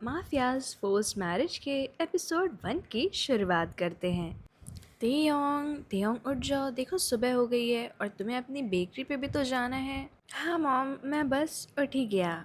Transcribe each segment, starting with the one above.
Mafias force marriage के episode 1 की शुरुआत करते हैं। तेयोंग तेयोंग उठ जाओ, देखो सुबह हो गई है और तुम्हें अपनी बेकरी पे भी तो जाना है। हाँ मॉम, मैं बस उठ ही गया।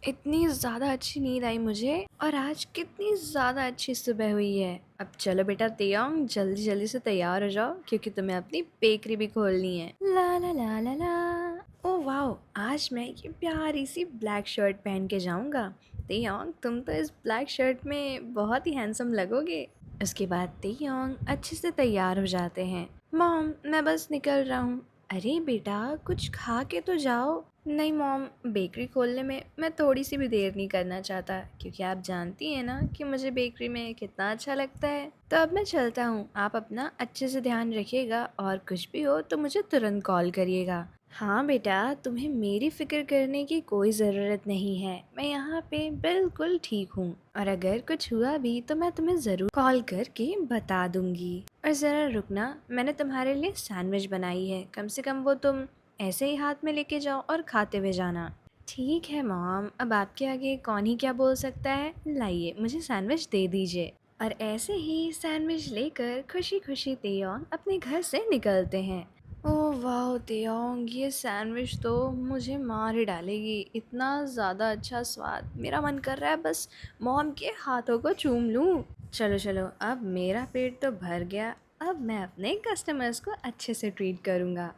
इतनी ज़्यादा अच्छी नींद आई मुझे और आज कितनी ज़्यादा अच्छी सुबह हुई है। अब चलो बेटा तेयोंग, जल्दी जल्दी से तैयार हो जाओ क्योंकि तुम्हें अपनी बेकरी भी खोलनी है। ला ला ला ला ला। ओ वाओ, आज मैं ये प्यारी सी ब्लैक शर्ट पहन के जाऊंगा। तेयोंग, तुम तो इस ब्लैक शर्ट में बहुत ही हैंडसम लगोगे। उसके बाद तेयोंग अच्छे से तैयार हो जाते हैं। मॉम, मैं बस निकल रहा हूँ। अरे बेटा, कुछ खा के तो जाओ। नहीं मॉम, बेकरी खोलने में मैं थोड़ी सी भी देर नहीं करना चाहता क्योंकि आप जानती हैं ना कि मुझे बेकरी में कितना अच्छा लगता है। तो अब मैं चलता हूँ, आप अपना अच्छे से ध्यान रखिएगा और कुछ भी हो तो मुझे तुरंत कॉल करिएगा। हाँ बेटा, तुम्हें मेरी फिक्र करने की कोई ज़रूरत नहीं है, मैं यहाँ पे बिल्कुल ठीक हूँ और अगर कुछ हुआ भी तो मैं तुम्हें ज़रूर कॉल करके बता दूंगी। और ज़रा रुकना, मैंने तुम्हारे लिए सैंडविच बनाई है, कम से कम वो तुम ऐसे ही हाथ में लेके जाओ और खाते हुए जाना। ठीक है मॉम, अब आपके आगे कौन ही क्या बोल सकता है। लाइए, मुझे सैंडविच दे दीजिए। और ऐसे ही सैंडविच लेकर खुशी खुशी तेयोंग अपने घर से निकलते हैं। ओह वाह तेयोंग, ये सैंडविच तो मुझे मार ही डालेगी, इतना ज़्यादा अच्छा स्वाद। मेरा मन कर रहा है बस मॉम के हाथों को चूम लूँ। चलो चलो, अब मेरा पेट तो भर गया, अब मैं अपने कस्टमर्स को अच्छे से ट्रीट करूँगा।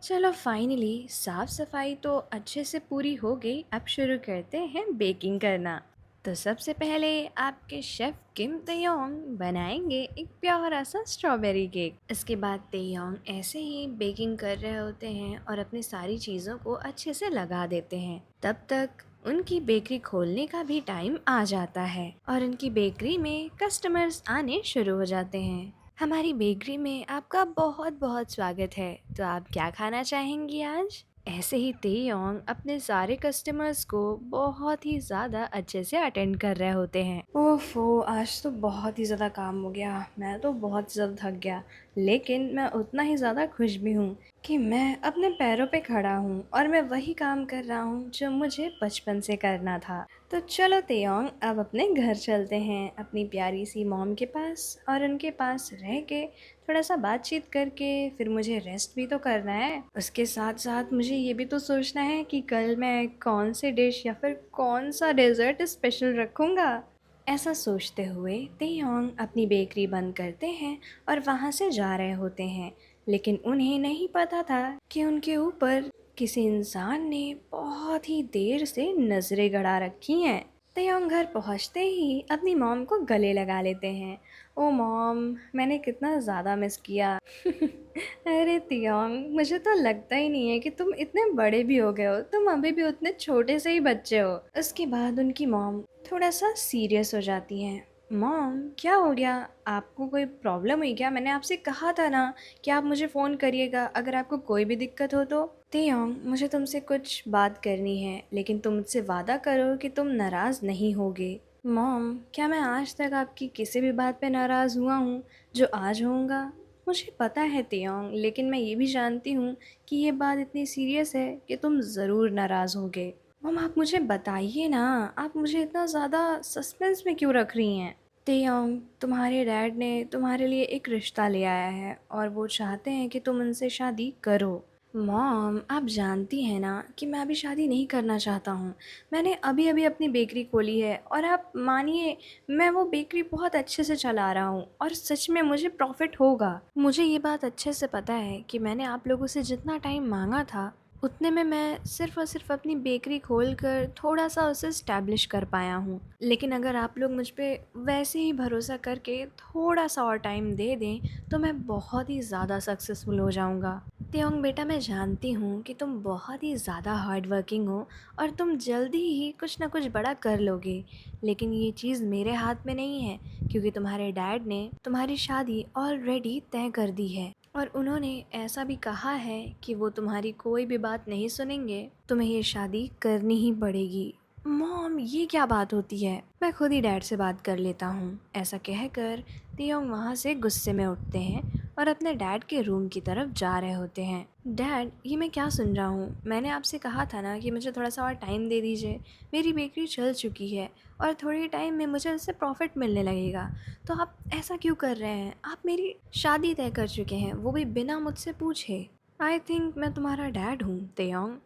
चलो फाइनली साफ सफाई तो अच्छे से पूरी हो गई, अब शुरू करते हैं बेकिंग करना। तो सबसे पहले आपके शेफ किम तयोंग बनाएंगे एक प्यारा सा स्ट्रॉबेरी केक। इसके बाद तयोंग ऐसे ही बेकिंग कर रहे होते हैं और अपनी सारी चीज़ों को अच्छे से लगा देते हैं। तब तक उनकी बेकरी खोलने का भी टाइम आ जाता है और उनकी बेकरी में कस्टमर्स आने शुरू हो जाते हैं। हमारी बेकरी में आपका बहुत बहुत स्वागत है। तो आप क्या खाना चाहेंगी आज? ऐसे ही तेयोंग अपने सारे कस्टमर्स को बहुत ही ज़्यादा अच्छे से अटेंड कर रहे होते हैं। ओफो, आज तो बहुत ही ज़्यादा काम हो गया, मैं तो बहुत ज़्यादा थक गया। लेकिन मैं उतना ही ज़्यादा खुश भी हूँ कि मैं अपने पैरों पे खड़ा हूँ और मैं वही काम कर रहा हूँ जो मुझे बचपन से करना था। तो चलो तेयोंग, अब अपने घर चलते हैं, अपनी प्यारी सी मॉम के पास, और उनके पास रह के थोड़ा सा बातचीत करके फिर मुझे रेस्ट भी तो करना है। उसके साथ साथ मुझे ये भी तो सोचना है कि कल मैं कौन से डिश या फिर कौन सा डेजर्ट स्पेशल रखूँगा। ऐसा सोचते हुए तेयोंग अपनी बेकरी बंद करते हैं और वहाँ से जा रहे होते हैं। लेकिन उन्हें नहीं पता था कि उनके ऊपर किसी इंसान ने बहुत ही देर से नजरें गड़ा रखी हैं। तेयोंग घर पहुंचते ही अपनी मॉम को गले लगा लेते हैं। ओ मॉम, मैंने कितना ज़्यादा मिस किया। अरे तियोंग, मुझे तो लगता ही नहीं है कि तुम इतने बड़े भी हो गए हो, तुम अभी भी उतने छोटे से ही बच्चे हो। उसके बाद उनकी मॉम थोड़ा सा सीरियस हो जाती हैं। मॉम, क्या हो गया? आपको कोई प्रॉब्लम हुई क्या? मैंने आपसे कहा था ना कि आप मुझे फ़ोन करिएगा अगर आपको कोई भी दिक्कत हो तो। तेयोंग, मुझे तुमसे कुछ बात करनी है, लेकिन तुम मुझसे वादा करो कि तुम नाराज़ नहीं होगे। मॉम, क्या मैं आज तक आपकी किसी भी बात पे नाराज़ हुआ हूँ जो आज होऊंगा? मुझे पता है तेयोंग, लेकिन मैं ये भी जानती हूँ कि ये बात इतनी सीरियस है कि तुम ज़रूर नाराज़ होगे। मम, आप मुझे बताइए ना, आप मुझे इतना ज़्यादा सस्पेंस में क्यों रख रही हैं? तेयोंग, तुम्हारे डैड ने तुम्हारे लिए एक रिश्ता ले आया है और वो चाहते हैं कि तुम उनसे शादी करो। मॉम, आप जानती हैं ना कि मैं अभी शादी नहीं करना चाहता हूँ। मैंने अभी अभी अपनी बेकरी खोली है और आप मानिए, मैं वो बेकरी बहुत अच्छे से चला रहा हूँ और सच में मुझे प्रॉफिट होगा। मुझे ये बात अच्छे से पता है कि मैंने आप लोगों से जितना टाइम मांगा था उतने में मैं सिर्फ़ और सिर्फ अपनी बेकरी खोलकर थोड़ा सा उसे इस्टेब्लिश कर पाया हूँ। लेकिन अगर आप लोग मुझ पे वैसे ही भरोसा करके थोड़ा सा और टाइम दे दें तो मैं बहुत ही ज़्यादा सक्सेसफुल हो जाऊँगा। तेयोंग बेटा, मैं जानती हूँ कि तुम बहुत ही ज़्यादा हार्ड वर्किंग हो और तुम जल्दी ही कुछ ना कुछ बड़ा कर लोगे। लेकिन ये चीज़ मेरे हाथ में नहीं है क्योंकि तुम्हारे डैड ने तुम्हारी शादी ऑलरेडी तय कर दी है और उन्होंने ऐसा भी कहा है कि वो तुम्हारी कोई भी बात नहीं सुनेंगे, तुम्हें ये शादी करनी ही पड़ेगी। मॉम ये क्या बात होती है, मैं खुद ही डैड से बात कर लेता हूँ। ऐसा कहकर तियोंग वहाँ से गुस्से में उठते हैं और अपने डैड के रूम की तरफ जा रहे होते हैं। डैड, ये मैं क्या सुन रहा हूँ? मैंने आपसे कहा था ना कि मुझे थोड़ा सा और टाइम दे दीजिए। मेरी बेकरी चल चुकी है और थोड़े टाइम में मुझे उससे प्रॉफिट मिलने लगेगा। तो आप ऐसा क्यों कर रहे हैं? आप मेरी शादी तय कर चुके हैं, वो भी बिना मुझसे पूछे। आई थिंक मैं तुम्हारा डैड हूँ तेयोंग,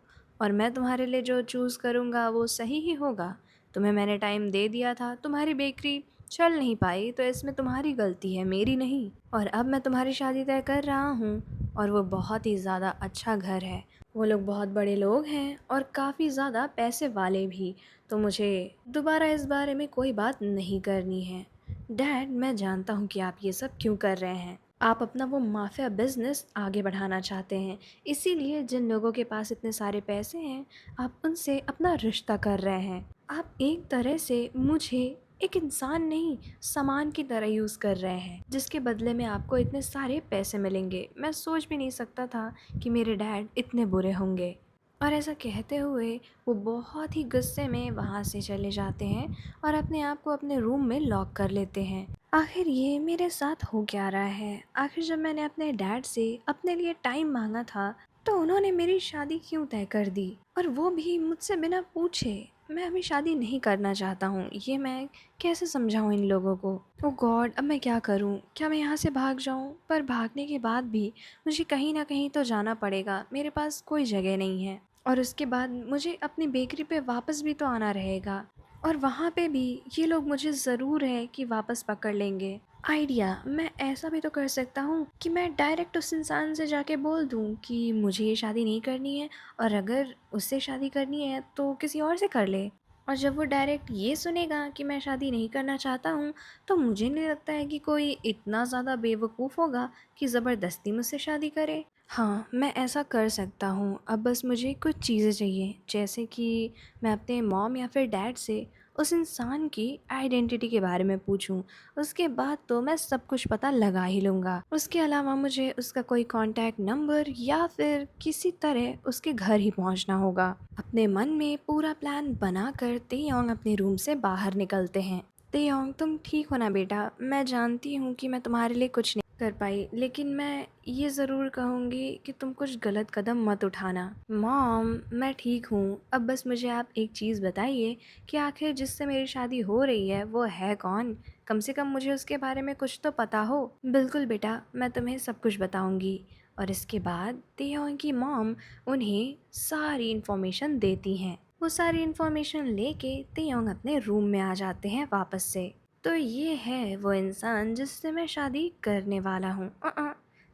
और मैं तुम्हारे लिए जो चूज़ करूँगा वो सही ही होगा। तुम्हें मैंने टाइम दे दिया था, तुम्हारी बेकरी चल नहीं पाई तो इसमें तुम्हारी गलती है, मेरी नहीं। और अब मैं तुम्हारी शादी तय कर रहा हूँ और वो बहुत ही ज़्यादा अच्छा घर है। वो लोग बहुत बड़े लोग हैं और काफ़ी ज़्यादा पैसे वाले भी। तो मुझे दोबारा इस बारे में कोई बात नहीं करनी है। डैड, मैं जानता हूँ कि आप ये सब क्यों कर रहे हैं। आप अपना वो माफिया बिजनेस आगे बढ़ाना चाहते हैं, इसीलिए जिन लोगों के पास इतने सारे पैसे हैं आप उनसे अपना रिश्ता कर रहे हैं। आप एक तरह से मुझे एक इंसान नहीं, सामान की तरह यूज़ कर रहे हैं, जिसके बदले में आपको इतने सारे पैसे मिलेंगे। मैं सोच भी नहीं सकता था कि मेरे डैड इतने बुरे होंगे। और ऐसा कहते हुए वो बहुत ही गुस्से में वहाँ से चले जाते हैं और अपने आप को अपने रूम में लॉक कर लेते हैं। आखिर ये मेरे साथ हो क्या रहा है? आखिर जब मैंने अपने डैड से अपने लिए टाइम मांगा था तो उन्होंने मेरी शादी क्यों तय कर दी, और वो भी मुझसे बिना पूछे। मैं अभी शादी नहीं करना चाहता हूँ, ये मैं कैसे समझाऊँ इन लोगों को? ओह गॉड, अब मैं क्या करूँ? क्या मैं यहाँ से भाग जाऊँ? पर भागने के बाद भी मुझे कहीं ना कहीं तो जाना पड़ेगा, मेरे पास कोई जगह नहीं है। और उसके बाद मुझे अपनी बेकरी पे वापस भी तो आना रहेगा, और वहाँ पे भी ये लोग मुझे ज़रूर है कि वापस पकड़ लेंगे। आइडिया, मैं ऐसा भी तो कर सकता हूँ कि मैं डायरेक्ट उस इंसान से जाके बोल दूँ कि मुझे ये शादी नहीं करनी है, और अगर उससे शादी करनी है तो किसी और से कर ले। और जब वो डायरेक्ट ये सुनेगा कि मैं शादी नहीं करना चाहता हूँ तो मुझे नहीं लगता है कि कोई इतना ज़्यादा बेवकूफ़ होगा कि ज़बरदस्ती मुझसे शादी करे। हाँ, मैं ऐसा कर सकता हूँ। अब बस मुझे कुछ चीज़ें चाहिए, जैसे कि मैं अपने मॉम या फिर डैड से उस इंसान की आइडेंटिटी के बारे में पूछूं। उसके बाद तो मैं सब कुछ पता लगा ही लूँगा। उसके अलावा मुझे उसका कोई कांटेक्ट नंबर या फिर किसी तरह उसके घर ही पहुंचना होगा। अपने मन में पूरा प्लान बनाकर तेयोंग अपने रूम से बाहर निकलते हैं। तेयोंग, तुम ठीक हो ना बेटा? मैं जानती हूँ कि मैं तुम्हारे लिए कुछ नहीं कर पाई, लेकिन मैं ये ज़रूर कहूँगी कि तुम कुछ गलत कदम मत उठाना। मॉम, मैं ठीक हूँ। अब बस मुझे आप एक चीज़ बताइए कि आखिर जिससे मेरी शादी हो रही है वो है कौन? कम से कम मुझे उसके बारे में कुछ तो पता हो। बिल्कुल बेटा, मैं तुम्हें सब कुछ बताऊँगी। और इसके बाद तेयोंग की मॉम उन्हें सारी इन्फॉर्मेशन देती हैं। वो सारी इन्फॉर्मेशन लेके तेयोंग अपने रूम में आ जाते हैं वापस से। तो ये है वो इंसान जिससे मैं शादी करने वाला हूँ,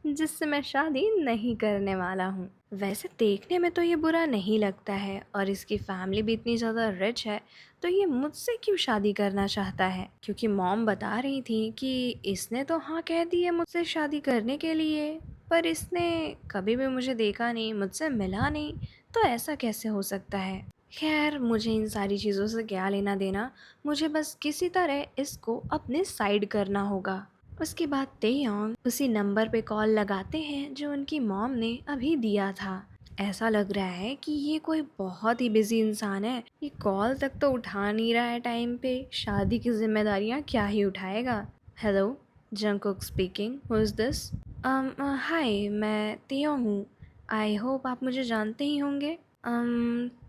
जिससे मैं शादी नहीं करने वाला हूँ। वैसे देखने में तो ये बुरा नहीं लगता है और इसकी फैमिली भी इतनी ज़्यादा रिच है, तो ये मुझसे क्यों शादी करना चाहता है? क्योंकि मॉम बता रही थी कि इसने तो हाँ कह दी है मुझसे शादी करने के लिए, पर इसने कभी भी मुझे देखा नहीं, मुझसे मिला नहीं, तो ऐसा कैसे हो सकता है? खैर, मुझे इन सारी चीज़ों से क्या लेना देना, मुझे बस किसी तरह इसको अपने साइड करना होगा। उसके बाद तेयोंग उसी नंबर पे कॉल लगाते हैं जो उनकी मॉम ने अभी दिया था। ऐसा लग रहा है कि ये कोई बहुत ही बिजी इंसान है, ये कॉल तक तो उठा नहीं रहा है टाइम पे, शादी की जिम्मेदारियां क्या ही उठाएगा। Hello, Jungkook speaking, who is this? Hi, मैं तेयोंग हूँ। आई होप आप मुझे जानते ही होंगे।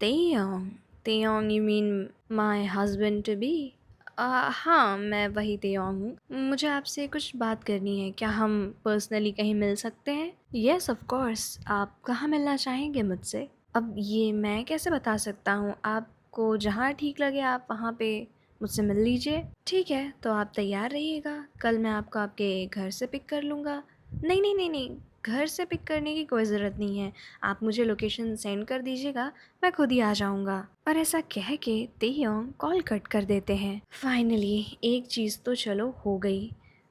Taeyong? Taeyong, you mean my husband to be? हाँ, मैं वही तेयोंग हूँ। मुझे आपसे कुछ बात करनी है, क्या हम पर्सनली कहीं मिल सकते हैं? येस ऑफ कोर्स, आप कहाँ मिलना चाहेंगे मुझसे? अब ये मैं कैसे बता सकता हूँ? आपको जहाँ ठीक लगे आप वहाँ पे मुझसे मिल लीजिए। ठीक है, तो आप तैयार रहिएगा, कल मैं आपको आपके घर से पिक कर लूँगा। नहीं नहीं नहीं नहीं, घर से पिक करने की कोई ज़रूरत नहीं है। आप मुझे लोकेशन सेंड कर दीजिएगा, मैं खुद ही आ जाऊँगा। और ऐसा कह के तेयोंग कॉल कट कर देते हैं। फाइनली एक चीज़ तो चलो हो गई।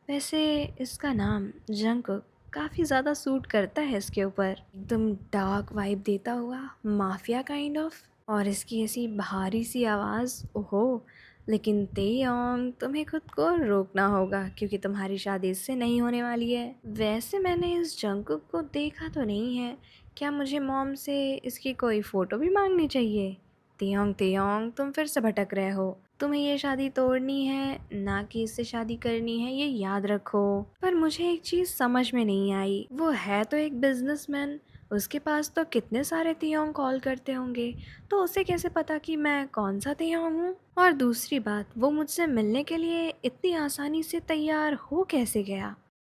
वैसे इसका नाम जंगकुक काफ़ी ज़्यादा सूट करता है इसके ऊपर, एकदम डार्क वाइब देता हुआ, माफिया काइंड ऑफ। और इसकी ऐसी भारी सी आवाज़, ओहो। लेकिन तेयोंग, तुम्हें खुद को रोकना होगा क्योंकि तुम्हारी शादी इससे नहीं होने वाली है। वैसे मैंने इस जंगकुक को देखा तो नहीं है, क्या मुझे मॉम से इसकी कोई फ़ोटो भी मांगनी चाहिए? तियोंग तियोंग, तुम फिर से भटक रहे हो। तुम्हें ये शादी तोड़नी है ना कि इससे शादी करनी है, ये याद रखो। पर मुझे एक चीज समझ में नहीं आई, वो है तो एक बिजनेसमैन, उसके पास तो कितने सारे तियोंग कॉल करते होंगे, तो उसे कैसे पता कि मैं कौन सा तियोंग हूँ? और दूसरी बात, वो मुझसे मिलने के लिए इतनी आसानी से तैयार हो कैसे गया?